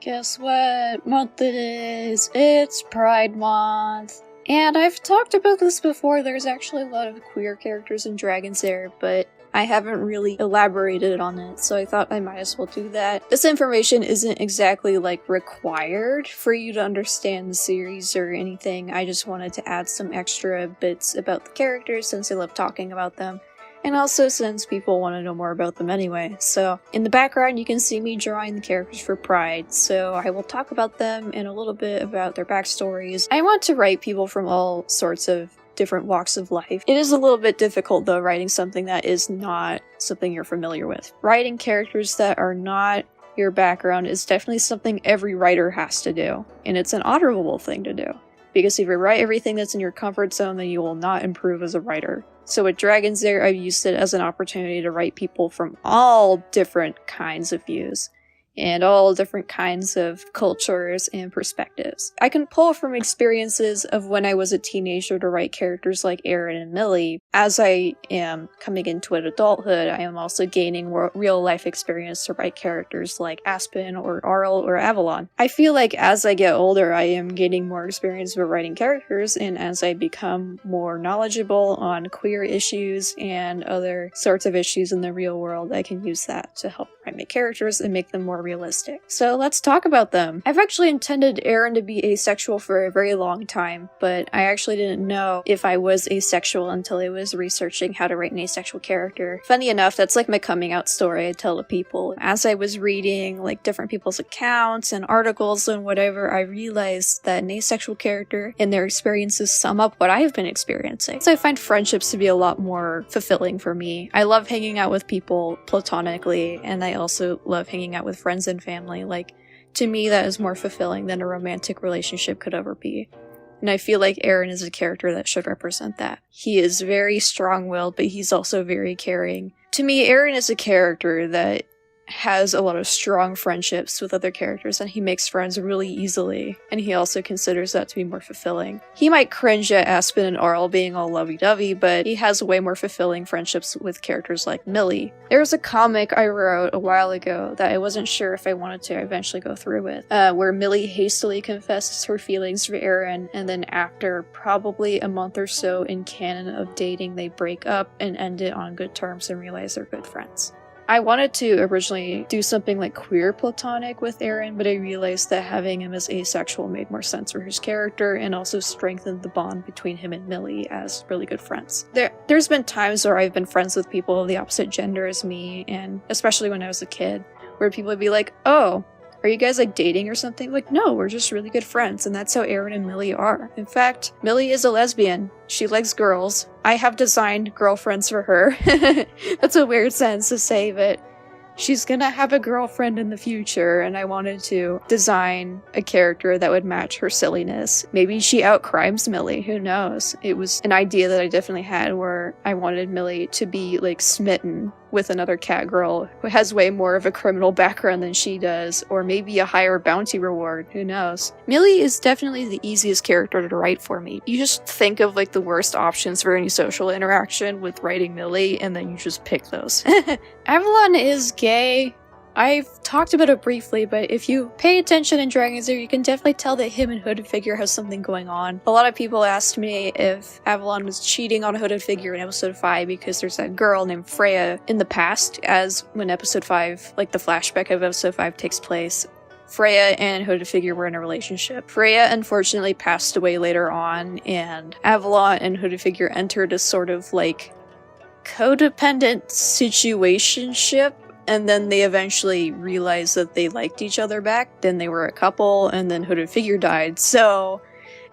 Guess what month it is? It's Pride Month. And I've talked about this before, there's actually a lot of queer characters in Dragon's Heir, but I haven't really elaborated on it, so I thought I might as well do that. This information isn't exactly, required for you to understand the series or anything. I just wanted to add some extra bits about the characters since I love talking about them. And also since people want to know more about them anyway. So, in the background you can see me drawing the characters for Pride, so I will talk about them and a little bit about their backstories. I want to write people from all sorts of different walks of life. It is a little bit difficult though, writing something that is not something you're familiar with. Writing characters that are not your background is definitely something every writer has to do, and it's an honorable thing to do. Because if you write everything that's in your comfort zone, then you will not improve as a writer. So with Dragon's Heir, I've used it as an opportunity to write people from all different kinds of views, and all different kinds of cultures and perspectives. I can pull from experiences of when I was a teenager to write characters like Aaron and Millie. As I am coming into adulthood, I am also gaining real life experience to write characters like Aspen or Arl or Avalon. I feel like as I get older, I am gaining more experience with writing characters, and as I become more knowledgeable on queer issues and other sorts of issues in the real world, I can use that to help write my characters and make them more realistic. So let's talk about them. I've actually intended Aaron to be asexual for a very long time, but I actually didn't know if I was asexual until I was researching how to write an asexual character. Funny enough, that's like my coming out story I tell to people. As I was reading different people's accounts and articles and whatever, I realized that an asexual character and their experiences sum up what I've been experiencing. So I find friendships to be a lot more fulfilling for me. I love hanging out with people platonically, and I also love hanging out with friends and family. To me, that is more fulfilling than a romantic relationship could ever be. And I feel like Aaron is a character that should represent that. He is very strong-willed, but he's also very caring. To me, Aaron is a character that has a lot of strong friendships with other characters, and he makes friends really easily, and he also considers that to be more fulfilling. He might cringe at Aspen and Arl being all lovey-dovey, but he has way more fulfilling friendships with characters like Millie. There was a comic I wrote a while ago that I wasn't sure if I wanted to eventually go through with, where Millie hastily confesses her feelings for Aaron, and then after probably a month or so in canon of dating, they break up and end it on good terms and realize they're good friends. I wanted to originally do something like queer platonic with Aaron, but I realized that having him as asexual made more sense for his character and also strengthened the bond between him and Millie as really good friends. There's been times where I've been friends with people of the opposite gender as me, and especially when I was a kid, where people would be like, "Oh, are you guys dating or something?" No, we're just really good friends, and that's how Aaron and Millie are. In fact, Millie is a lesbian. She likes girls. I have designed girlfriends for her. That's a weird sentence to say, but she's gonna have a girlfriend in the future, and I wanted to design a character that would match her silliness. Maybe she outcrimes Millie, who knows? It was an idea that I definitely had where I wanted Millie to be smitten with another cat girl who has way more of a criminal background than she does, or maybe a higher bounty reward, who knows? Millie is definitely the easiest character to write for me. You just think of the worst options for any social interaction with writing Millie, and then you just pick those. Avalon is gay. I've talked about it briefly, but if you pay attention in Dragon's Heir, you can definitely tell that him and Hooded Figure has something going on. A lot of people asked me if Avalon was cheating on Hooded Figure in episode 5 because there's that girl named Freya in the past, as when episode 5, the flashback of episode 5 takes place. Freya and Hooded Figure were in a relationship. Freya unfortunately passed away later on, and Avalon and Hooded Figure entered a sort of codependent situationship. And then they eventually realized that they liked each other back, then they were a couple, and then Hooded Figure died. So,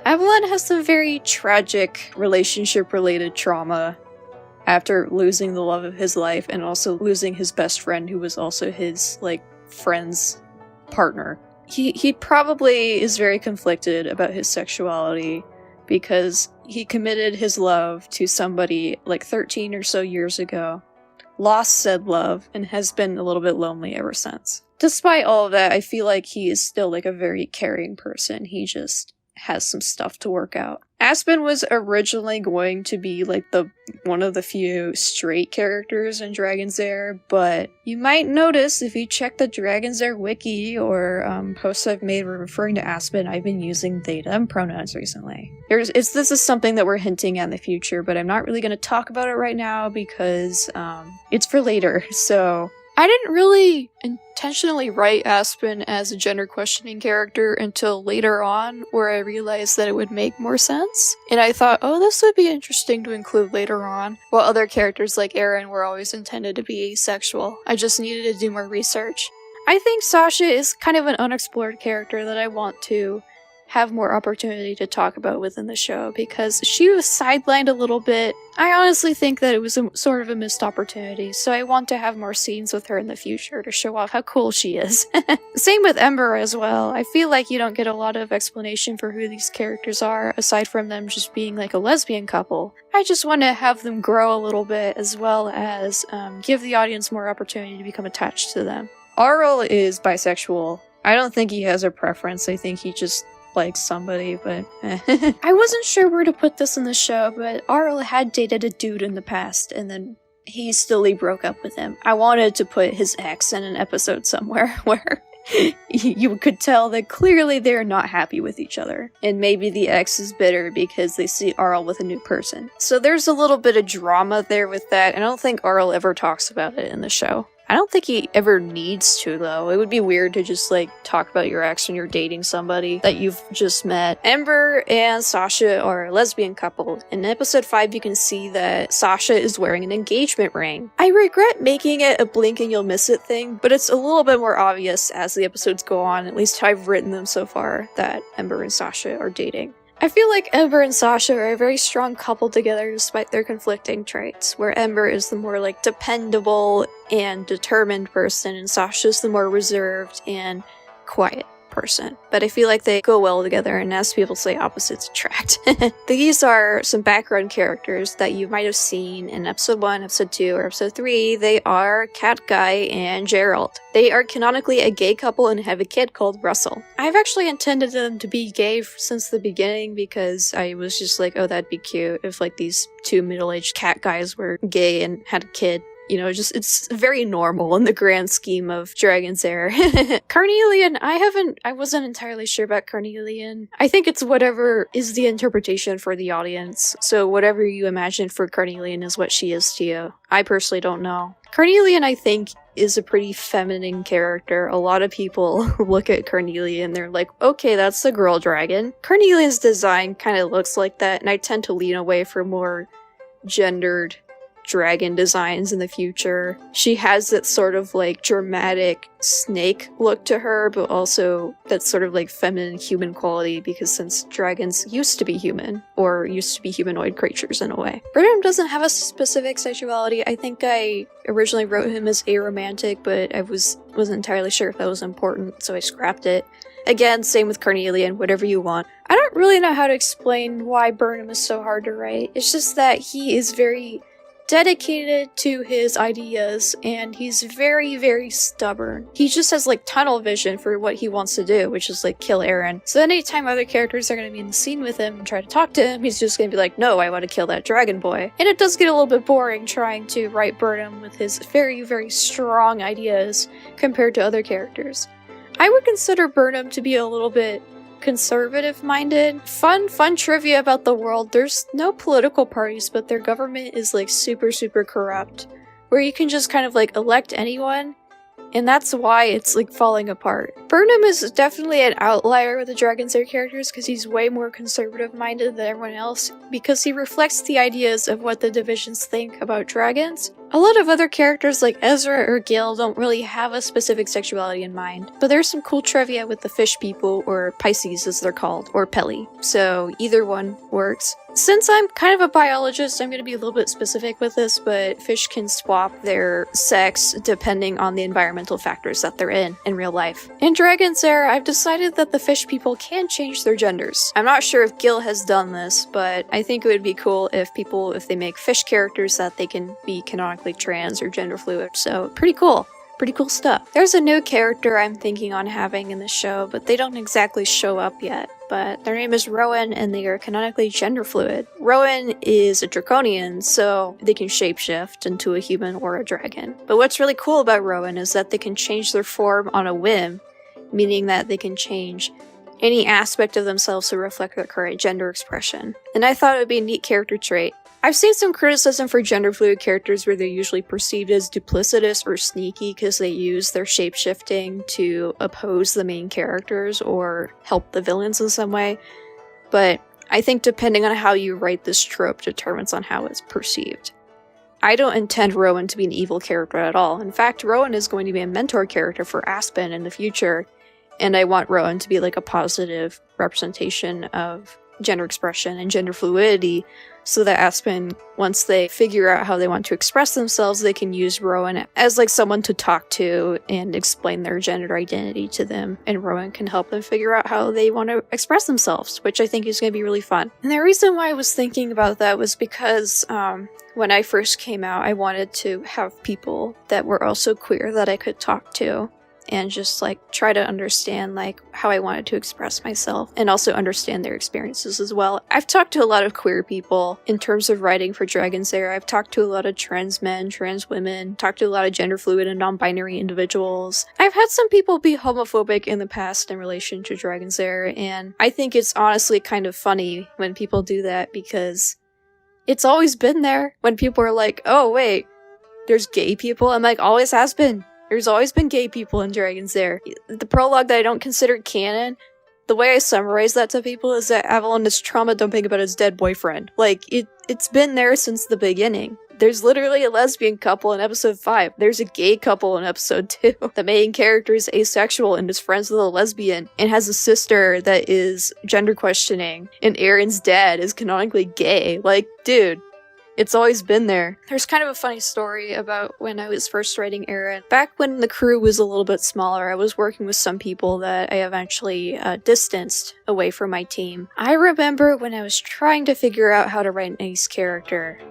Avalon has some very tragic relationship-related trauma after losing the love of his life and also losing his best friend, who was also his, friend's partner. He probably is very conflicted about his sexuality because he committed his love to somebody 13 or so years ago, lost said love, and has been a little bit lonely ever since. Despite all of that, I feel like he is still a very caring person. He just has some stuff to work out. Aspen was originally going to be like one of the few straight characters in Dragon's Heir, but you might notice if you check the Dragon's Heir wiki or posts I've made referring to Aspen, I've been using they them pronouns recently. This is something that we're hinting at in the future, but I'm not really going to talk about it right now because it's for later, so... I didn't really intentionally write Aspen as a gender questioning character until later on, where I realized that it would make more sense. And I thought, oh, this would be interesting to include later on, while other characters like Aaron were always intended to be asexual. I just needed to do more research. I think Sasha is kind of an unexplored character that I want to have more opportunity to talk about within the show, because she was sidelined a little bit. I honestly think that it was sort of a missed opportunity, so I want to have more scenes with her in the future to show off how cool she is. Same with Ember as well. I feel like you don't get a lot of explanation for who these characters are, aside from them just being like a lesbian couple. I just want to have them grow a little bit, as well as give the audience more opportunity to become attached to them. Auril is bisexual. I don't think he has a preference. I think he just likes somebody, but I wasn't sure where to put this in the show, but Auril had dated a dude in the past, and then he slowly broke up with him. I wanted to put his ex in an episode somewhere where you could tell that clearly they're not happy with each other, and maybe the ex is bitter because they see Auril with a new person. So there's a little bit of drama there with that. I don't think Auril ever talks about it in the show. I don't think he ever needs to, though. It would be weird to just, talk about your ex when you're dating somebody that you've just met. Ember and Sasha are a lesbian couple. In episode 5, you can see that Sasha is wearing an engagement ring. I regret making it a blink and you'll miss it thing, but it's a little bit more obvious as the episodes go on, at least how I've written them so far, that Ember and Sasha are dating. I feel like Ember and Sasha are a very strong couple together despite their conflicting traits, where Ember is the more dependable and determined person, and Sasha's the more reserved and quiet person. But I feel like they go well together, and as people say, opposites attract. These are some background characters that you might have seen in episode 1, episode 2, or episode 3. They are Cat Guy and Gerald. They are canonically a gay couple and have a kid called Russell. I've actually intended them to be gay since the beginning because I was just like, oh, that'd be cute if these two middle-aged cat guys were gay and had a kid. You know, it's very normal in the grand scheme of Dragon's Heir. Carnelian, I wasn't entirely sure about Carnelian. I think it's whatever is the interpretation for the audience. So whatever you imagine for Carnelian is what she is to you. I personally don't know. Carnelian, I think, is a pretty feminine character. A lot of people look at Carnelian, they're like, okay, that's the girl dragon. Carnelian's design kind of looks like that, and I tend to lean away from more gendered dragon designs in the future. She has that sort of dramatic snake look to her, but also that sort of feminine human quality, because since dragons used to be human, or used to be humanoid creatures in a way. Burnham doesn't have a specific sexuality. I think I originally wrote him as aromantic, but I wasn't entirely sure if that was important, so I scrapped it. Again, same with Carnelian, whatever you want. I don't really know how to explain why Burnham is so hard to write. It's just that he is very dedicated to his ideas, and he's very, very stubborn. He just has tunnel vision for what he wants to do, which is kill Aaron. So anytime other characters are going to be in the scene with him and try to talk to him, he's just going to be like, no, I want to kill that dragon boy. And it does get a little bit boring trying to write Burnham with his very, very strong ideas compared to other characters. I would consider Burnham to be a little bit conservative-minded. Fun trivia about the world. There's no political parties, but their government is super, super corrupt, where you can just kind of elect anyone, and that's why it's falling apart. Burnham is definitely an outlier with the Dragon's Heir characters because he's way more conservative-minded than everyone else, because he reflects the ideas of what the divisions think about dragons. A lot of other characters like Ezra or Gil don't really have a specific sexuality in mind, but there's some cool trivia with the fish people, or Pisces as they're called, or Peli, so either one works. Since I'm kind of a biologist, I'm going to be a little bit specific with this, but fish can swap their sex depending on the environmental factors that they're in real life. In Dragon's Heir, I've decided that the fish people can change their genders. I'm not sure if Gil has done this, but I think it would be cool if they make fish characters that they can be canonically trans or gender fluid, so pretty cool. Pretty cool stuff. There's a new character I'm thinking on having in the show, but they don't exactly show up yet. but their name is Rowan and they are canonically gender fluid. Rowan is a draconian, so they can shapeshift into a human or a dragon. But what's really cool about Rowan is that they can change their form on a whim, meaning that they can change any aspect of themselves to reflect their current gender expression. And I thought it would be a neat character trait. I've seen some criticism for gender fluid characters where they're usually perceived as duplicitous or sneaky because they use their shapeshifting to oppose the main characters or help the villains in some way. But I think depending on how you write this trope determines on how it's perceived. I don't intend Rowan to be an evil character at all. In fact, Rowan is going to be a mentor character for Aspen in the future, and I want Rowan to be like a positive representation of gender expression and gender fluidity, so that Aspen, once they figure out how they want to express themselves, they can use Rowan as like someone to talk to and explain their gender identity to them, and Rowan can help them figure out how they want to express themselves, which I think is going to be really fun. And the reason why I was thinking about that was because when I first came out, I wanted to have people that were also queer that I could talk to and just like try to understand like how I wanted to express myself and also understand their experiences as well. I've talked to a lot of queer people in terms of writing for Dragon's Heir. I've talked to a lot of trans men, trans women, talked to a lot of gender fluid and non-binary individuals. I've had some people be homophobic in the past in relation to Dragon's Heir, and I think it's honestly kind of funny when people do that because it's always been there. When people are like, oh wait, there's gay people, I'm like, always has been. There's always been gay people in Dragon's Heir. The prologue that I don't consider canon, the way I summarize that to people is that Avalon is trauma dumping about his dead boyfriend. Like, it's been there since the beginning. There's literally a lesbian couple in episode 5. There's a gay couple in episode 2. The main character is asexual and is friends with a lesbian and has a sister that is gender questioning. And Aaron's dad is canonically gay. Like, dude. It's always been there. There's kind of a funny story about when I was first writing Aaron. Back when the crew was a little bit smaller, I was working with some people that I eventually distanced away from my team. I remember when I was trying to figure out how to write an ace character,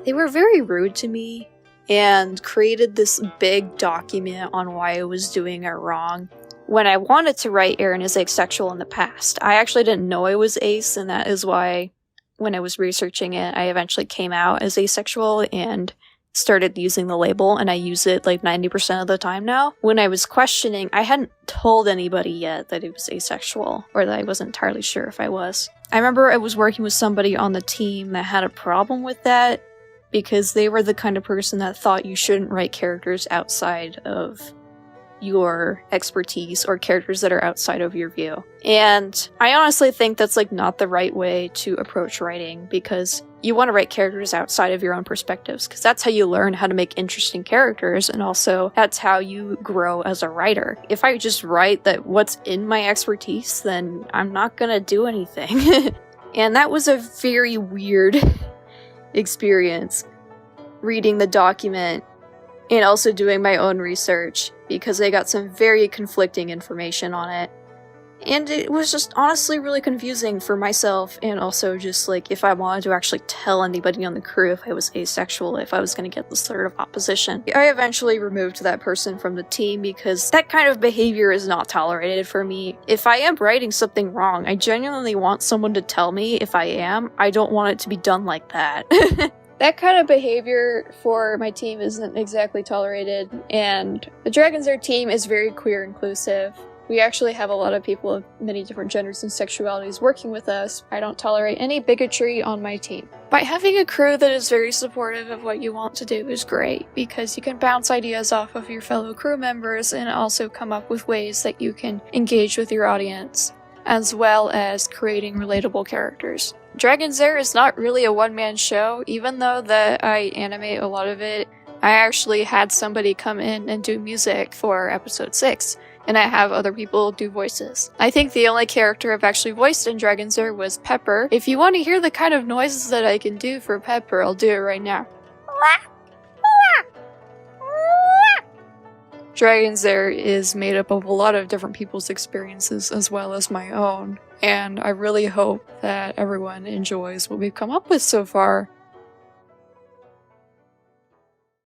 they were very rude to me and created this big document on why I was doing it wrong. When I wanted to write Aaron as asexual in the past, I actually didn't know I was ace, and that is why when I was researching it, I eventually came out as asexual and started using the label, and I use it like 90% of the time now. When I was questioning, I hadn't told anybody yet that it was asexual, or that I wasn't entirely sure if I was. I remember I was working with somebody on the team that had a problem with that, because they were the kind of person that thought you shouldn't write characters outside of your expertise or characters that are outside of your view. And I honestly think that's like not the right way to approach writing, because you want to write characters outside of your own perspectives, because that's how you learn how to make interesting characters, and also that's how you grow as a writer. If I just write that what's in my expertise, then I'm not gonna do anything. And that was a very weird experience, reading the document and also doing my own research, because I got some very conflicting information on it. And it was just honestly really confusing for myself, and also just like if I wanted to actually tell anybody on the crew if I was asexual, if I was going to get this sort of opposition. I eventually removed that person from the team because that kind of behavior is not tolerated for me. If I am writing something wrong, I genuinely want someone to tell me if I am. I don't want it to be done like that. That kind of behavior for my team isn't exactly tolerated, and the Dragon's Heir team is very queer inclusive. We actually have a lot of people of many different genders and sexualities working with us. I don't tolerate any bigotry on my team. By having a crew that is very supportive of what you want to do is great, because you can bounce ideas off of your fellow crew members and also come up with ways that you can engage with your audience, as well as creating relatable characters. Dragon's Heir is not really a one-man show, even though that I animate a lot of it. I actually had somebody come in and do music for episode 6, and I have other people do voices. I think the only character I've actually voiced in Dragon's Heir was Pepper. If you want to hear the kind of noises that I can do for Pepper, I'll do it right now. Dragon's Heir is made up of a lot of different people's experiences as well as my own, and I really hope that everyone enjoys what we've come up with so far.